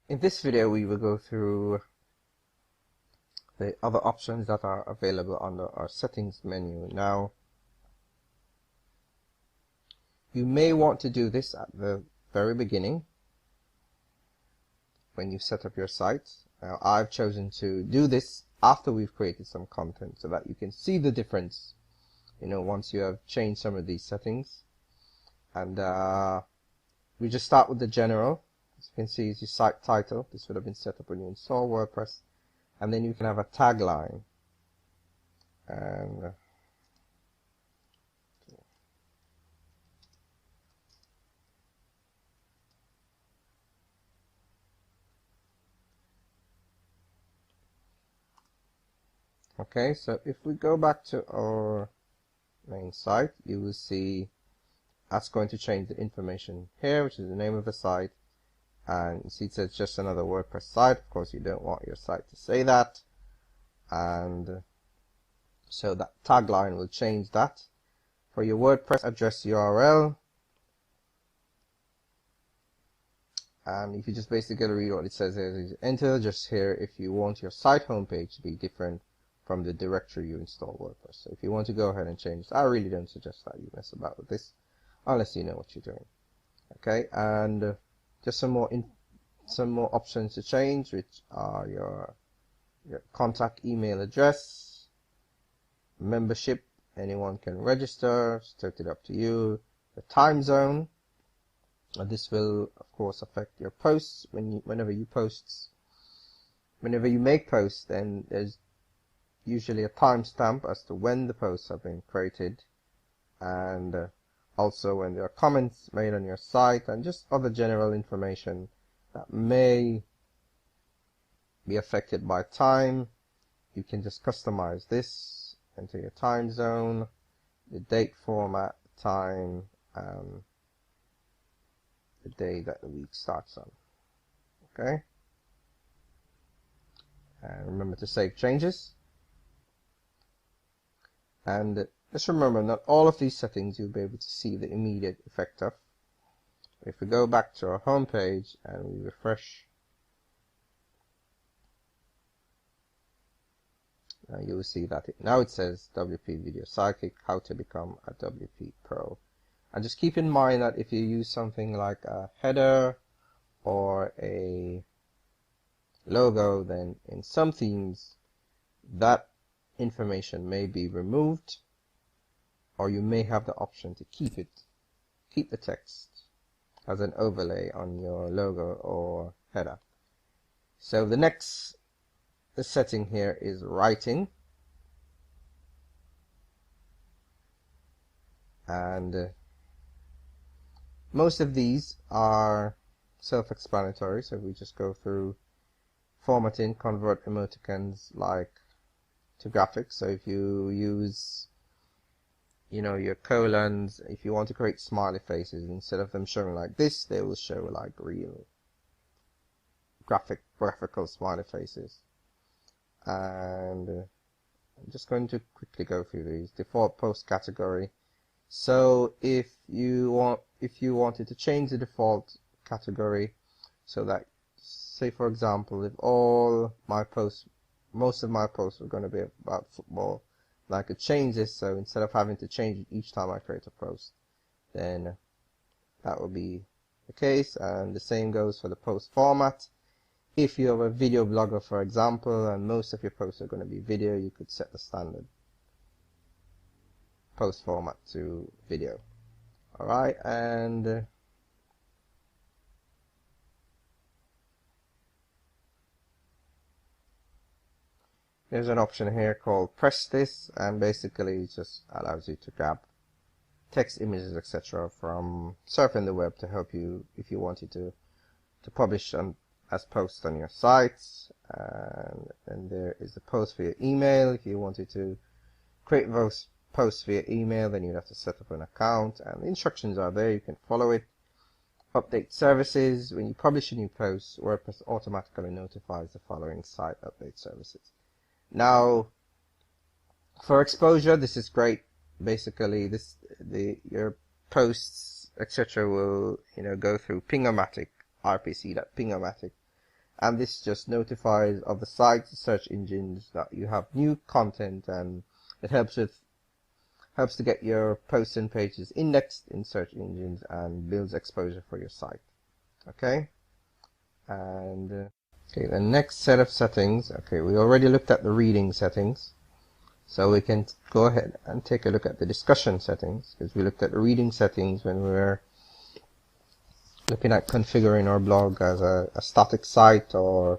In this video, we will go through the other options that are available under our settings menu. Now, you may want to do this at the very beginning when you set up your site. Now, I've chosen to do this after we've created some content so that you can see the difference, once you have changed some of these settings. And we just start with the general. As you can see, it's your site title. This would have been set up when you install WordPress. And then you can have a tagline. And okay, so if we go back to our main site, you will see that's going to change the information here, which is the name of the site. And you see it says just another WordPress site. Of course, you don't want your site to say that. And so that tagline will change that. For your WordPress address URL, and if you just basically read what it says here, is enter just here if you want your site homepage to be different from the directory you install WordPress. So if you want to go ahead and change this, I really don't suggest that you mess about with this unless you know what you're doing. Okay, and just some more options to change, which are your contact email address, membership, anyone can register, it's totally up to you. The time zone, and this will of course affect your posts. Whenever you make posts, then there's usually a timestamp as to when the posts have been created, and also when there are comments made on your site, and just other general information that may be affected by time. You can just customize this, enter your time zone, the date format, time, and the day that the week starts on. Okay, and remember to save changes. And just remember, not all of these settings you'll be able to see the immediate effect of. If we go back to our home page and we refresh, now you will see that now it says WP Video Sidekick, how to become a WP Pro. And just keep in mind that if you use something like a header or a logo, then in some themes that information may be removed, or you may have the option to keep the text as an overlay on your logo or header. So the setting here is writing, and most of these are self-explanatory, so we just go through formatting, convert emoticons to graphics. So if you use your colons, if you want to create smiley faces, instead of them showing like this, they will show like real graphical smiley faces. And I'm just going to quickly go through these. Default post category. So if you wanted to change the default category so that, say for example, if most of my posts were going to be about football, and I could change this, so instead of having to change it each time I create a post, then that will be the case. And the same goes for the post format. If you have a video blogger, for example, and most of your posts are going to be video, you could set the standard post format to video. Alright, and there's an option here called press this, and basically it just allows you to grab text, images, etc. from surfing the web to help you if you wanted to publish as posts on your sites. And then there is the post via email. If you wanted to create those posts via email, then you'd have to set up an account, and the instructions are there, you can follow it. Update services. When you publish a new post, WordPress automatically notifies the following site update services. Now, for exposure, this is great. Basically, your posts, etc., will go through Ping-O-Matic, rpc.ping-o-matic, and this just notifies of the sites, search engines, that you have new content, and it helps to get your posts and pages indexed in search engines and builds exposure for your site. Okay, and okay, the next set of settings. Okay, we already looked at the reading settings, so we can go ahead and take a look at the discussion settings, because we looked at the reading settings when we were looking at configuring our blog as a static site or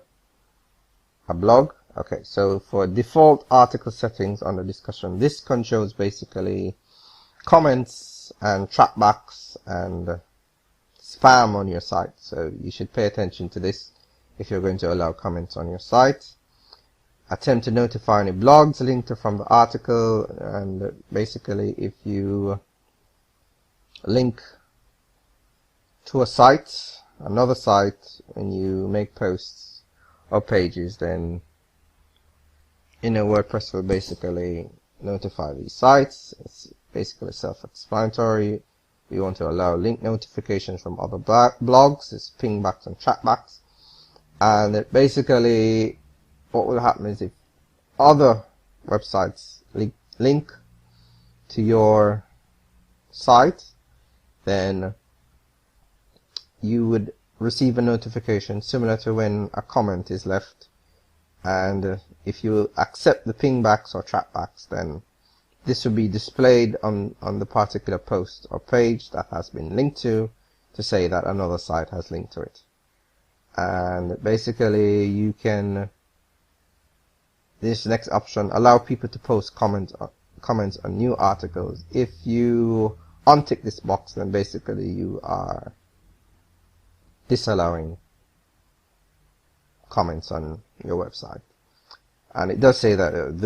a blog. Okay, so for default article settings under discussion, this controls basically comments and trackbacks and spam on your site. So you should pay attention to this if you're going to allow comments on your site. Attempt to notify any blogs linked from the article, and basically if you link to a site, another site, when you make posts or pages, then WordPress will basically notify these sites. It's basically self-explanatory. We want to allow link notifications from other blogs, it's pingbacks and trackbacks. And basically what will happen is if other websites link to your site, then you would receive a notification similar to when a comment is left, and if you accept the pingbacks or trackbacks, then this will be displayed on the particular post or page that has been linked to say that another site has linked to it. And basically you can, this next option, allow people to post comments on new articles. If you untick this box, then basically you are disallowing comments on your website. And it does say that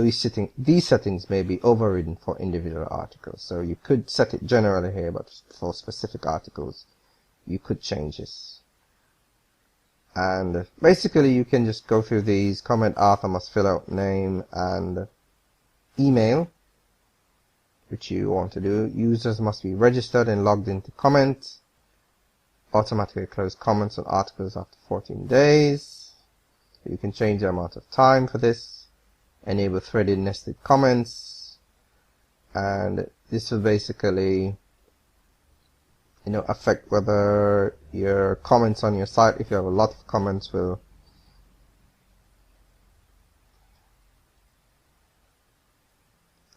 these settings may be overridden for individual articles. So you could set it generally here, but for specific articles you could change this. And basically you can just go through these. Comment author must fill out name and email, which you want to do. Users must be registered and logged into comment. Automatically close comments on articles after 14 days. You can change the amount of time for this. Enable threaded nested comments, and this will basically affect whether your comments on your site, if you have a lot of comments, will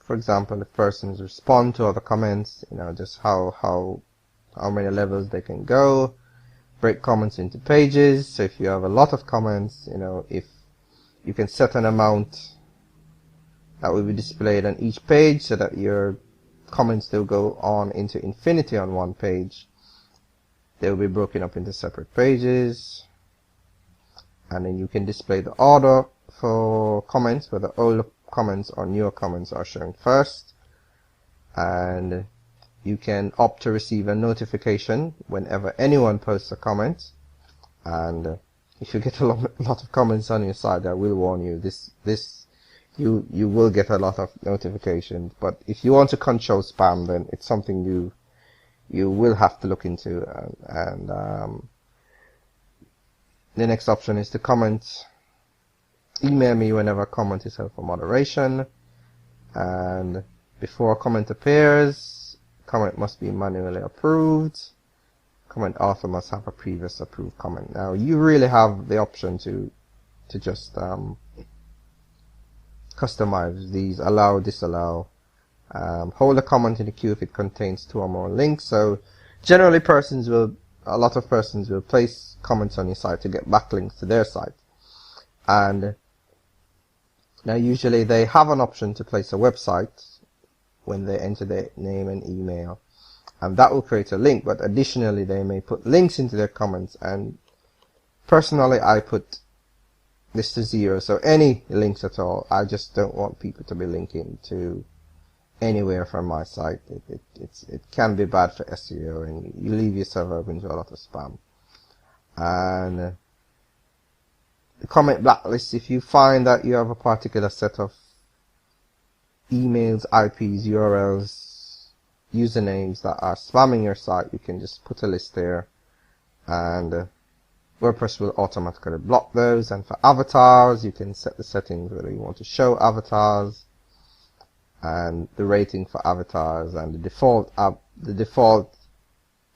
for example, if persons respond to other comments, just how many levels they can go. Break comments into pages. So if you have a lot of comments, if you can set an amount that will be displayed on each page, so that your comments will go on into infinity on one page. They will be broken up into separate pages, and then you can display the order for comments, whether older comments or newer comments are shown first. And you can opt to receive a notification whenever anyone posts a comment, and if you get a lot of comments on your site, I will warn you, you will get a lot of notifications. But if you want to control spam, then it's something you will have to look into. And the next option is to comment. Email me whenever a comment is held for moderation, and before a comment appears, comment must be manually approved. Comment author must have a previous approved comment. Now you really have the option to just customize these, allow, disallow. Hold a comment in the queue if it contains 2 or more links. So generally a lot of persons will place comments on your site to get backlinks to their site. And now usually they have an option to place a website when they enter their name and email, and that will create a link. But additionally they may put links into their comments, and personally I put this to 0, so any links at all. I just don't want people to be linking to anywhere from my site. It can be bad for SEO, and you leave yourself open to a lot of spam. And the comment blacklist, if you find that you have a particular set of emails, IPs, URLs, usernames that are spamming your site, you can just put a list there, and WordPress will automatically block those. And for avatars, you can set the settings whether you want to show avatars and the rating for avatars and the default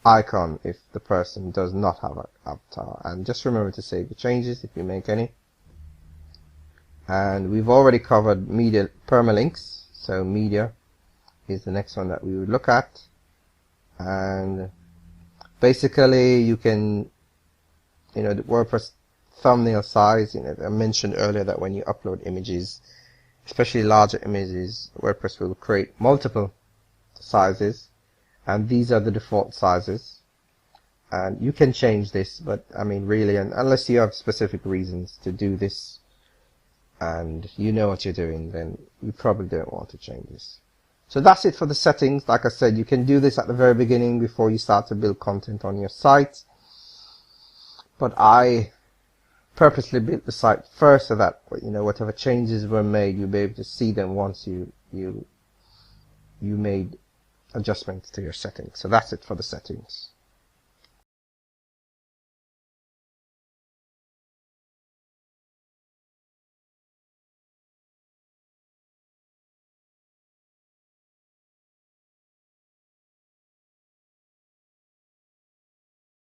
icon if the person does not have an avatar. And just remember to save the changes if you make any. And we've already covered media permalinks, so media is the next one that we would look at. And basically you can, the WordPress thumbnail size, I mentioned earlier that when you upload images, especially larger images, WordPress will create multiple sizes, and these are the default sizes. And you can change this, but I mean really, and unless you have specific reasons to do this and you know what you're doing, then you probably don't want to change this. So that's it for the settings. Like I said, you can do this at the very beginning before you start to build content on your site, but I purposely built the site first so that whatever changes were made, you'll be able to see them once you made adjustments to your settings. So that's it for the settings.